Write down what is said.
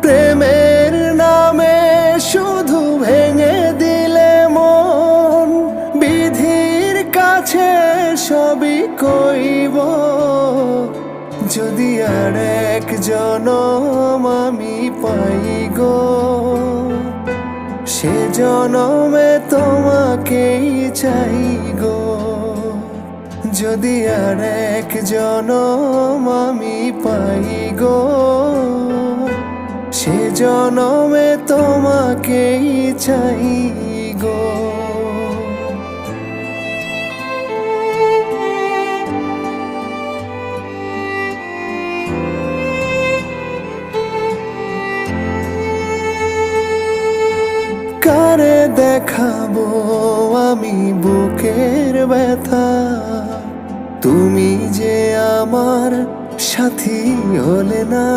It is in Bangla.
প্রেমের নামে শুধু ভেঙে দিলে মন, বিধির কাছে সবই কইব। যদি আর এক জনম আমি পাই গো, সে জনমে তোমাকেই চাই গো। যদি আর এক জনম আমি পাই গো, সে জনমে তোমাকেই চাই গো। কারে দেখাবো আমি বুকের ব্যথা, তুমি যে আমার সাথী হলে না।